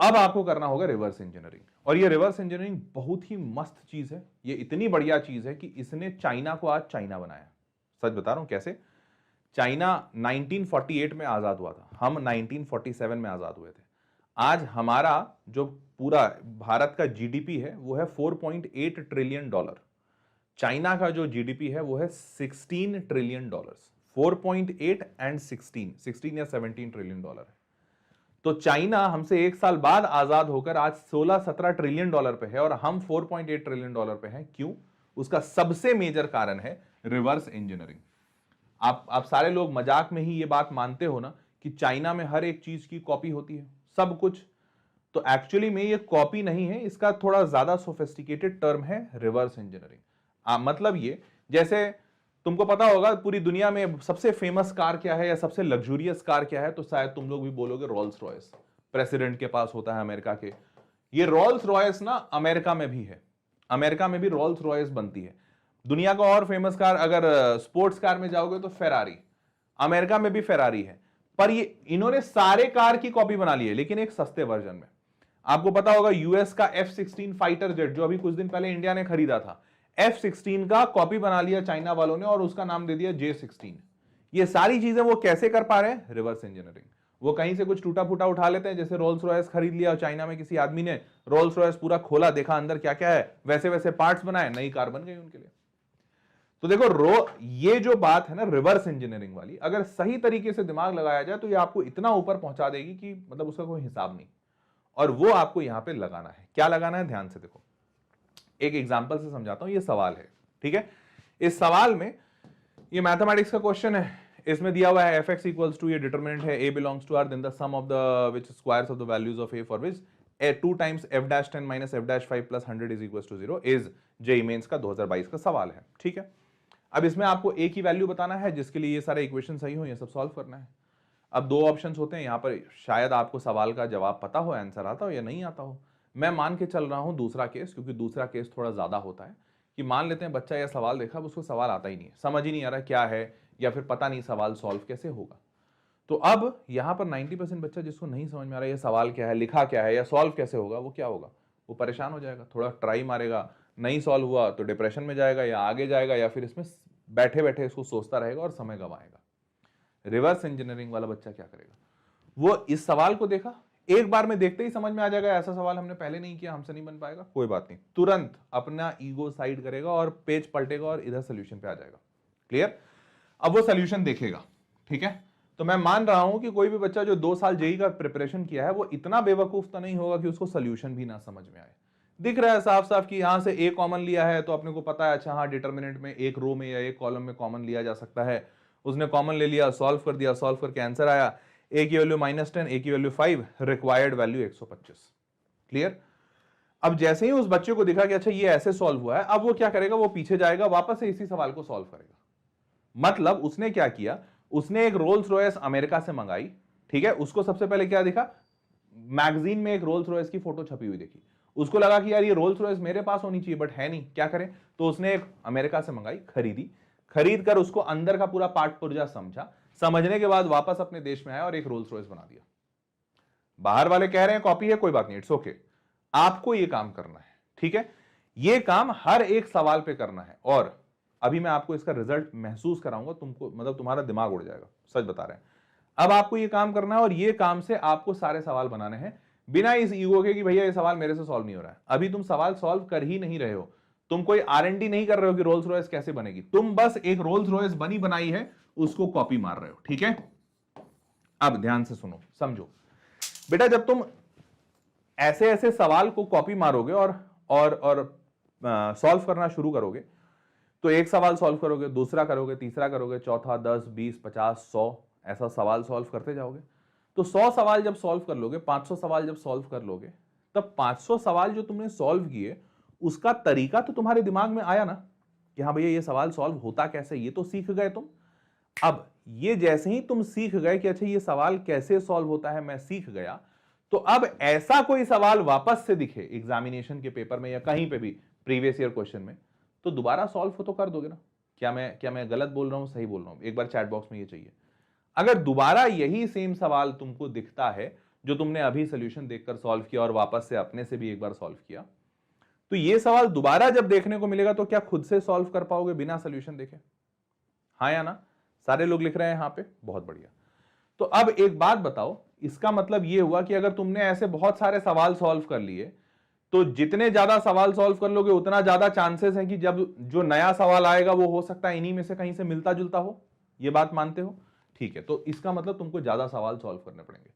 अब आपको करना होगा रिवर्स इंजीनियरिंग, और ये रिवर्स इंजीनियरिंग बहुत ही मस्त चीज है। ये इतनी बढ़िया चीज है कि इसने चाइना को आज चाइना बनाया। सच बता रहा हूं कैसे। चाइना 1948 में आजाद हुआ था, हम 1947 में आजाद हुए थे। आज हमारा जो पूरा भारत का जीडीपी है वो है 4.8 ट्रिलियन डॉलर। चाइना का जो जीडीपी है वो है 16 ट्रिलियन डॉलर्स। 4.8 एंड 16 या 17 ट्रिलियन डॉलर है। तो चाइना हमसे एक साल बाद आजाद होकर आज 16-17 ट्रिलियन डॉलर पे है और हम 4.8 ट्रिलियन डॉलर पे हैं। क्यों? उसका सबसे मेजर कारण है रिवर्स इंजीनियरिंग। आप सारे लोग मजाक में ही ये बात मानते हो ना कि चाइना में हर एक चीज की कॉपी होती है, सब कुछ। तो एक्चुअली में ये कॉपी नहीं है, इसका थोड़ा ज्यादा सोफिस्टिकेटेड टर्म है रिवर्स इंजीनियरिंग। मतलब ये, जैसे तुमको पता होगा पूरी दुनिया में सबसे फेमस कार क्या है या सबसे लग्जूरियस कार क्या है, तो शायद तुम लोग भी बोलोगे रोल्स रॉयस। प्रेसिडेंट के पास होता है अमेरिका के। ये रोल्स रॉयस ना अमेरिका में भी है, अमेरिका में भी रोल्स रॉयस बनती है। दुनिया का और फेमस कार अगर स्पोर्ट्स कार में जाओगे तो फेरारी, अमेरिका में भी फेरारी है। पर ये इन्होंने सारे कार की कॉपी बना ली है, लेकिन एक सस्ते वर्जन में। आपको पता होगा यूएस का F-16 फाइटर जेट जो अभी कुछ दिन पहले इंडिया ने खरीदा था, F-16 का कॉपी बना लिया चाइना वालों ने और उसका नाम दे दिया J-16। ये सारी चीजें वो कैसे कर पा रहे हैं? Reverse engineering. वो कहीं से कुछ टूटा फूटा उठा लेते हैं, जैसे रोल्स रॉयस खरीद लिया चाइना में किसी आदमी ने, रोल्स रॉयस पूरा खोला, देखा अंदर क्या क्या है, वैसे वैसे पार्ट्स बनाए, नई कार बन गई उनके लिए। तो देखो ये जो बात है ना रिवर्स इंजीनियरिंग वाली, अगर सही तरीके से दिमाग लगाया जाए तो ये आपको इतना ऊपर पहुंचा देगी कि मतलब उसका कोई हिसाब नहीं। और वो आपको यहां पे लगाना है। क्या लगाना है? ध्यान से देखो, एक एग्जांपल से समझाता हूं। ये सवाल है, ठीक है। इस सवाल में ये मैथमेटिक्स का क्वेश्चन है। इसमें दिया हुआ है fx इक्वल्स टू, ये डिटरमिनेंट है a belongs to r, then the sum of the which squares of the values of a for which a 2 times f-10 minus f-5 plus 100 is equals to 0 is JEE Mains का 2022 का सवाल है, ठीक है। अब इसमें आपको a की वैल्यू बताना है, जिसके लिए ये सारे इक्वेशन सही हो, ये सब सॉल्व करना है। अब दो ऑप्शंस होते हैं यहां पर, शायद आपको सवाल का जवाब पता हो, आंसर आता हो या नहीं आता हो। मैं मान के चल रहा हूं दूसरा केस, क्योंकि दूसरा केस थोड़ा ज्यादा होता है कि मान लेते हैं बच्चा यह सवाल देखा, अब उसको सवाल आता ही नहीं है, समझ ही नहीं आ रहा क्या है, या फिर पता नहीं सवाल सॉल्व कैसे होगा। तो अब यहां पर 90% बच्चा जिसको नहीं समझ में आ रहा है ये सवाल क्या है, लिखा क्या है, या सॉल्व कैसे होगा, वो क्या होगा? वो परेशान हो जाएगा, थोड़ा ट्राई मारेगा, नहीं सॉल्व हुआ तो डिप्रेशन में जाएगा या आगे जाएगा, या फिर इसमें बैठे बैठे इसको सोचता रहेगा और समय गंवाएगा। रिवर्स इंजीनियरिंग वाला बच्चा क्या करेगा? वो इस सवाल को देखा, एक बार में देखते ही समझ में आ जाएगा ऐसा सवाल हमने पहले नहीं किया, हमसे नहीं बन पाएगा, कोई बात नहीं, तुरंत अपना ईगो साइड करेगा और पेज पलटेगा और इधर सोल्यूशन पे आ जाएगा। क्लियर? अब वो सोल्यूशन देखेगा, ठीक है। तो मैं मान रहा हूं कि कोई भी बच्चा जो 2 साल जेईई का प्रिपरेशन किया है वो इतना बेवकूफ तो नहीं होगा कि उसको सोल्यूशन भी ना समझ में आए। दिख रहा है साफ साफ कि यहां से ए कॉमन लिया है तो अपने को पता है, अच्छा हाँ डिटर्मिनेंट में एक रो में या एक कॉलम में कॉमन लिया जा सकता है। उसने कॉमन ले लिया, सॉल्व कर दिया, सॉल्व करके आंसर आया, ए की वैल्यू -10, ए की वैल्यू 5, रिक्वायर्ड वैल्यू 125। क्लियर? अब जैसे ही उस बच्चे को दिखा कि अच्छा ये ऐसे सॉल्व हुआ है, अब वो क्या करेगा? वो पीछे जाएगा, वापस से इसी सवाल को सॉल्व करेगा। मतलब उसने क्या किया? उसने एक रोल्स रॉयस अमेरिका से मंगाई, ठीक है। उसको सबसे पहले क्या दिखा? मैगजीन में एक रोल्स रॉयस की फोटो छपी हुई देखी, उसको लगा कि यार ये रोल्स रॉयस मेरे पास होनी चाहिए, बट है नहीं, क्या करें? तो उसने एक अमेरिका से मंगाई, खरीदी, खरीद कर उसको अंदर का पूरा पार्ट पुर्जा समझा, समझने के बाद वापस अपने देश में आया और एक रोल्स रॉयस बना दिया। बाहर वाले कह रहे हैं कॉपी है, कोई बात नहीं, इट्स ओके। आपको ये काम करना है, ठीक है। ये काम हर एक सवाल पे करना है, और अभी मैं आपको इसका रिजल्ट महसूस कराऊंगा, तुमको मतलब तुम्हारा दिमाग उड़ जाएगा, सच बता रहे हैं। अब आपको ये काम करना है और ये काम से आपको सारे सवाल बनाने हैं, बिना इस ईगो के कि भैया ये सवाल मेरे से सॉल्व नहीं हो रहा है। अभी तुम सवाल सॉल्व कर ही नहीं रहे हो, तुम कोई R&D नहीं कर रहे हो कि रोल्स रॉयस कैसे बनेगी, तुम बस एक रोल्स रॉयस बनी बनाई है उसको कॉपी मार रहे हो, ठीक है। अब ध्यान से सुनो, समझो बेटा, जब तुम ऐसे ऐसे सवाल को कॉपी मारोगे और सॉल्व करना शुरू करोगे, तो एक सवाल सॉल्व करोगे, दूसरा करोगे, तीसरा करोगे, चौथा, 10, 20, 50, 100 ऐसा सवाल सॉल्व करते जाओगे। तो 100 सवाल जब सॉल्व कर लोगे, 500 सवाल जब सॉल्व कर लोगे, तब 500 सवाल जो तुमने सॉल्व किए उसका तरीका तो तुम्हारे दिमाग में आया ना कि हाँ भैया ये सवाल सॉल्व होता कैसे, ये तो सीख गए तुम। अब ये जैसे ही तुम सीख गए कि अच्छा ये सवाल कैसे सॉल्व होता है, मैं सीख गया, तो अब ऐसा कोई सवाल वापस से दिखे एग्जामिनेशन के पेपर में या कहीं पे भी प्रीवियस ईयर क्वेश्चन में, तो दोबारा सॉल्व तो कर दोगे ना। क्या मैं गलत बोल रहा हूं, सही बोल रहा हूं? एक बार चैट बॉक्स में ये चाहिए। अगर दोबारा यही सेम सवाल तुमको दिखता है जो तुमने अभी सोल्यूशन देखकर सॉल्व किया और वापस से अपने से भी एक बार सॉल्व किया, तो ये सवाल दोबारा जब देखने को मिलेगा तो क्या खुद से सॉल्व कर पाओगे बिना सोल्यूशन देखे? हाँ या ना? सारे लोग लिख रहे हैं यहां पे, बहुत बढ़िया। तो अब एक बात बताओ, इसका मतलब ये हुआ कि अगर तुमने ऐसे बहुत सारे सवाल सॉल्व कर लिए, तो जितने ज्यादा सवाल सॉल्व कर लोगे उतना ज्यादा चांसेस है कि जब जो नया सवाल आएगा वो हो सकता है इन्हीं में से कहीं से मिलता जुलता हो। ये बात मानते हो? ठीक है, तो इसका मतलब तुमको ज्यादा सवाल सॉल्व करने पड़ेंगे।